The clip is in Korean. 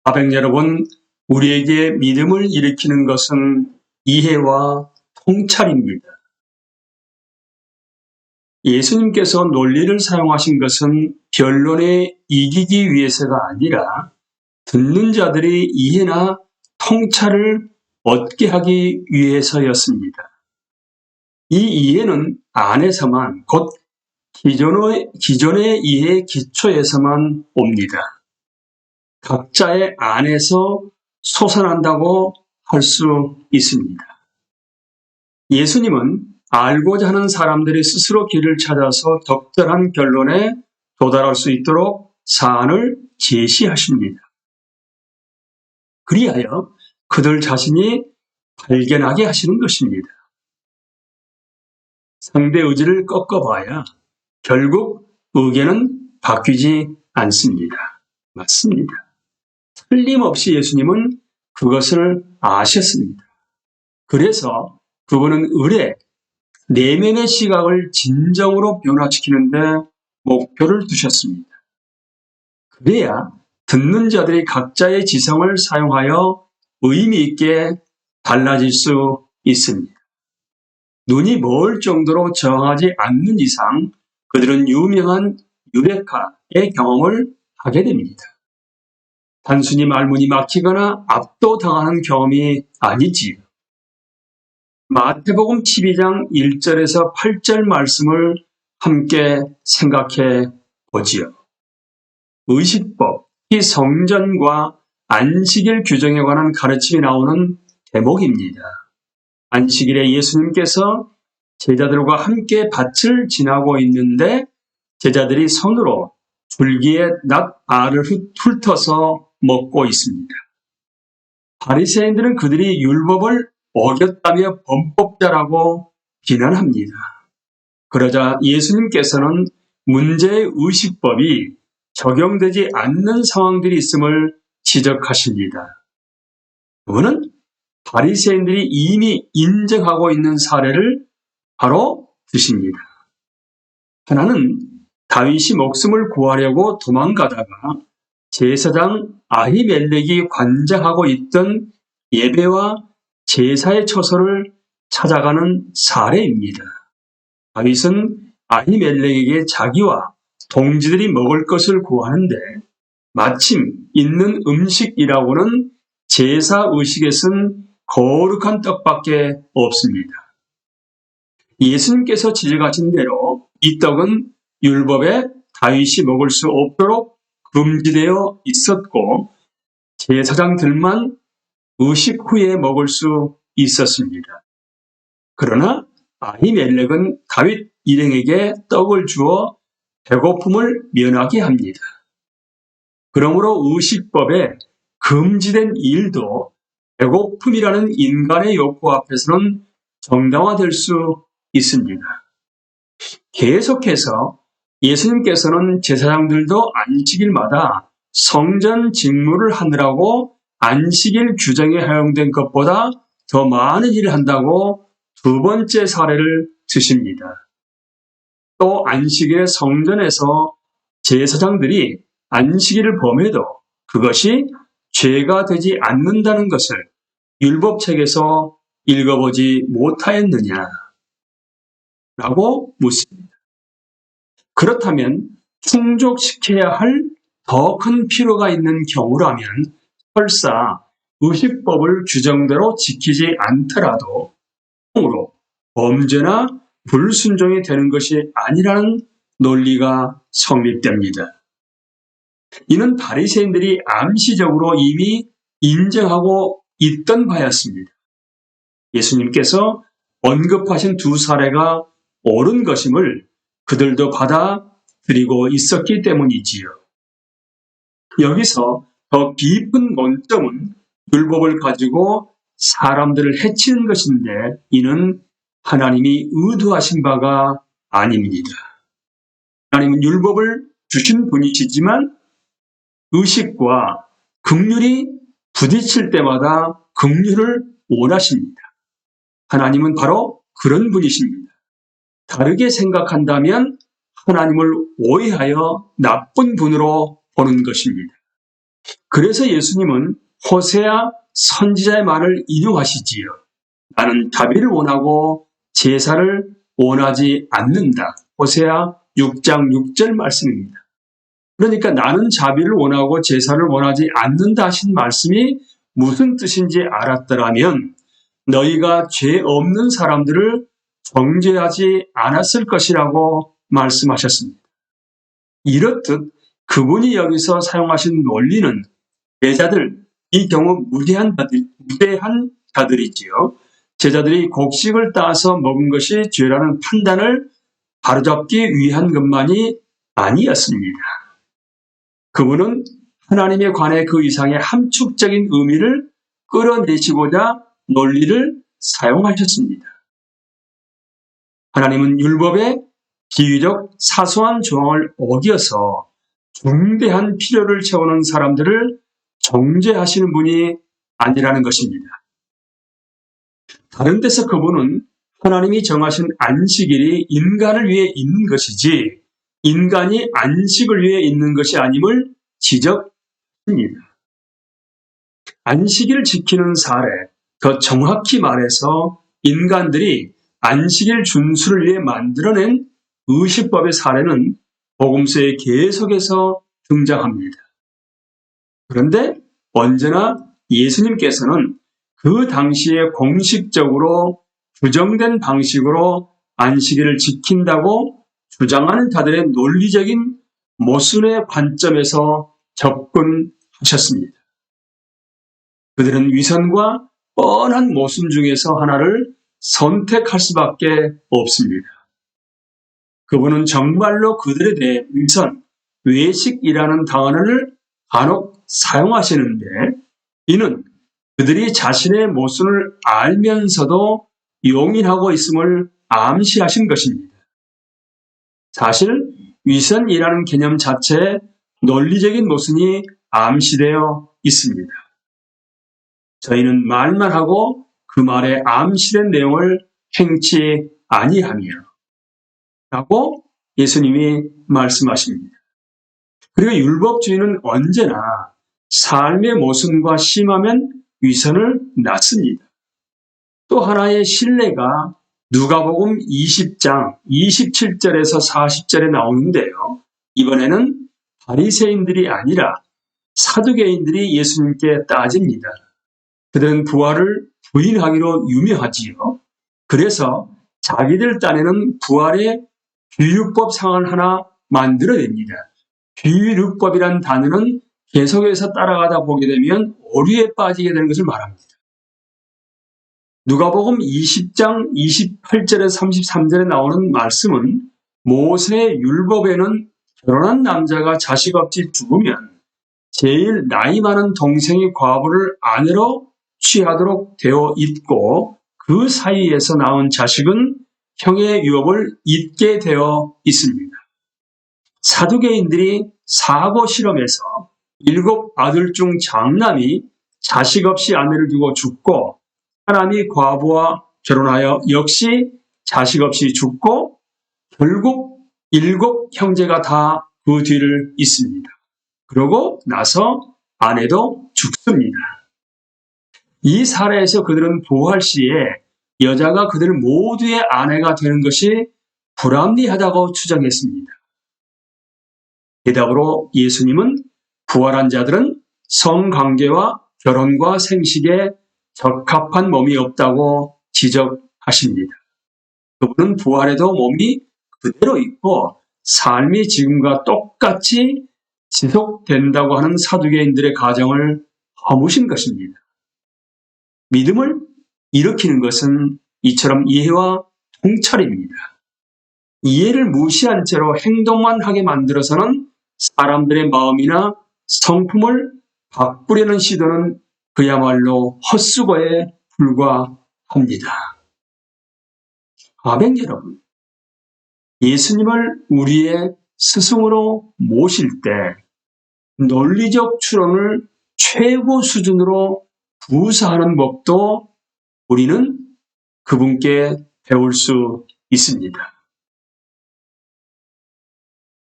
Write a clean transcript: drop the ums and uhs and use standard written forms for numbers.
아백 여러분, 우리에게 믿음을 일으키는 것은 이해와 통찰입니다. 예수님께서 논리를 사용하신 것은 변론에 이기기 위해서가 아니라 듣는 자들이 이해나 통찰을 얻게 하기 위해서였습니다. 이 이해는 안에서만, 곧 기존의 이해의 기초에서만 옵니다. 각자의 안에서 솟아난다고 할 수 있습니다. 예수님은 알고자 하는 사람들이 스스로 길을 찾아서 적절한 결론에 도달할 수 있도록 사안을 제시하십니다. 그리하여 그들 자신이 발견하게 하시는 것입니다. 상대 의지를 꺾어봐야 결국 의견은 바뀌지 않습니다. 맞습니다. 틀림없이 예수님은 그것을 아셨습니다. 그래서 그분은 의뢰, 내면의 시각을 진정으로 변화시키는 데 목표를 두셨습니다. 그래야 듣는 자들이 각자의 지성을 사용하여 의미 있게 달라질 수 있습니다. 눈이 멀 정도로 저항하지 않는 이상 그들은 유명한 유레카의 경험을 하게 됩니다. 단순히 말문이 막히거나 압도당하는 경험이 아니지요. 마태복음 12장 1절에서 8절 말씀을 함께 생각해 보지요. 의식법, 이 성전과 안식일 규정에 관한 가르침이 나오는 대목입니다. 안식일에 예수님께서 제자들과 함께 밭을 지나고 있는데 제자들이 손으로 줄기에 낫 알을 훑어서 먹고 있습니다. 바리새인들은 그들이 율법을 어겼다며 범법자라고 비난합니다. 그러자 예수님께서는 문제의 의식법이 적용되지 않는 상황들이 있음을 지적하십니다. 그분은 바리새인들이 이미 인정하고 있는 사례를 바로 드십니다. 하나는 다윗이 목숨을 구하려고 도망가다가 제사장 아히멜렉이 관장하고 있던 예배와 제사의 처소를 찾아가는 사례입니다. 다윗은 아히멜렉에게 자기와 동지들이 먹을 것을 구하는데 마침 있는 음식이라고는 제사 의식에 쓴 거룩한 떡밖에 없습니다. 예수님께서 지적하신 대로 이 떡은 율법에 다윗이 먹을 수 없도록 금지되어 있었고 제사장들만 의식 후에 먹을 수 있었습니다. 그러나 아히멜렉은 다윗 일행에게 떡을 주어 배고픔을 면하게 합니다. 그러므로 의식법에 금지된 일도 배고픔이라는 인간의 욕구 앞에서는 정당화될 수 있습니다. 계속해서 예수님께서는 제사장들도 안식일마다 성전 직무를 하느라고 안식일 규정에 허용된 것보다 더 많은 일을 한다고 두 번째 사례를 드십니다. 또 안식일의 성전에서 제사장들이 안식일을 범해도 그것이 죄가 되지 않는다는 것을 율법책에서 읽어보지 못하였느냐? 라고 묻습니다. 그렇다면 충족시켜야 할 더 큰 필요가 있는 경우라면 설사 의식법을 규정대로 지키지 않더라도 으로 범죄나 불순종이 되는 것이 아니라는 논리가 성립됩니다. 이는 바리새인들이 암시적으로 이미 인정하고 있던 바였습니다. 예수님께서 언급하신 두 사례가 옳은 것임을 그들도 받아들이고 있었기 때문이지요. 여기서 더 깊은 논점은 율법을 가지고 사람들을 해치는 것인데 이는 하나님이 의도하신 바가 아닙니다. 하나님은 율법을 주신 분이시지만 의식과 긍휼이 부딪힐 때마다 긍휼을 원하십니다. 하나님은 바로 그런 분이십니다. 다르게 생각한다면 하나님을 오해하여 나쁜 분으로 보는 것입니다. 그래서 예수님은 호세아 선지자의 말을 인용하시지요. 나는 자비를 원하고 제사를 원하지 않는다. 호세아 6장 6절 말씀입니다. 그러니까 나는 자비를 원하고 제사를 원하지 않는다 하신 말씀이 무슨 뜻인지 알았더라면 너희가 죄 없는 사람들을 정죄하지 않았을 것이라고 말씀하셨습니다. 이렇듯 그분이 여기서 사용하신 논리는 제자들, 이 경우 무대한 자들이지요. 제자들이 곡식을 따서 먹은 것이 죄라는 판단을 바로잡기 위한 것만이 아니었습니다. 그분은 하나님에 관해 그 이상의 함축적인 의미를 끌어내시고자 논리를 사용하셨습니다. 하나님은 율법의 비유적 사소한 조항을 어겨서 중대한 필요를 채우는 사람들을 정죄하시는 분이 아니라는 것입니다. 다른 데서 그분은 하나님이 정하신 안식일이 인간을 위해 있는 것이지 인간이 안식을 위해 있는 것이 아님을 지적합니다. 안식일을 지키는 사례, 더 정확히 말해서 인간들이 안식일 준수를 위해 만들어낸 의식법의 사례는 복음서에 계속해서 등장합니다. 그런데 언제나 예수님께서는 그 당시에 공식적으로 규정된 방식으로 안식일을 지킨다고 주장하는 자들의 논리적인 모순의 관점에서 접근하셨습니다. 그들은 위선과 뻔한 모순 중에서 하나를 선택할 수밖에 없습니다. 그분은 정말로 그들에 대해 위선, 외식이라는 단어를 간혹 사용하시는데 이는 그들이 자신의 모순을 알면서도 용인하고 있음을 암시하신 것입니다. 사실 위선이라는 개념 자체에 논리적인 모순이 암시되어 있습니다. 저희는 말만 하고 그 말에 암시된 내용을 행치 아니하며 라고 예수님이 말씀하십니다. 그리고 율법주의는 언제나 삶의 모순과 심하면 위선을 낳습니다. 또 하나의 신뢰가 누가복음 20장 27절에서 40절에 나오는데요. 이번에는 바리새인들이 아니라 사두개인들이 예수님께 따집니다. 그들은 부활을 부인하기로 유명하지요. 그래서 자기들 딴에는 부활의 규율법 상을 하나 만들어냅니다. 규율법이란 단어는 계속해서 따라가다 보게 되면 오류에 빠지게 되는 것을 말합니다. 누가복음 20장 28절에서 33절에 나오는 말씀은 모세의 율법에는 결혼한 남자가 자식 없이 죽으면 제일 나이 많은 동생이 과부를 아내로 취하도록 되어 있고 그 사이에서 나온 자식은 형의 유업을 잊게 되어 있습니다. 사두개인들이 사고 실험에서 7 아들 중 장남이 자식 없이 아내를 두고 죽고 사람이 과부와 결혼하여 역시 자식 없이 죽고 결국 7 형제가 다 그 뒤를 잇습니다. 그러고 나서 아내도 죽습니다. 이 사례에서 그들은 부활 시에 여자가 그들 모두의 아내가 되는 것이 불합리하다고 추정했습니다. 대답으로 예수님은 부활한 자들은 성관계와 결혼과 생식에 적합한 몸이 없다고 지적하십니다. 그분은 부활해도 몸이 그대로 있고 삶이 지금과 똑같이 지속된다고 하는 사두개인들의 가정을 허무신 것입니다. 믿음을 일으키는 것은 이처럼 이해와 통찰입니다. 이해를 무시한 채로 행동만 하게 만들어서는 사람들의 마음이나 성품을 바꾸려는 시도는 그야말로 헛수고에 불과합니다. 아멘 여러분, 예수님을 우리의 스승으로 모실 때 논리적 추론을 최고 수준으로 구사하는 법도 우리는 그분께 배울 수 있습니다.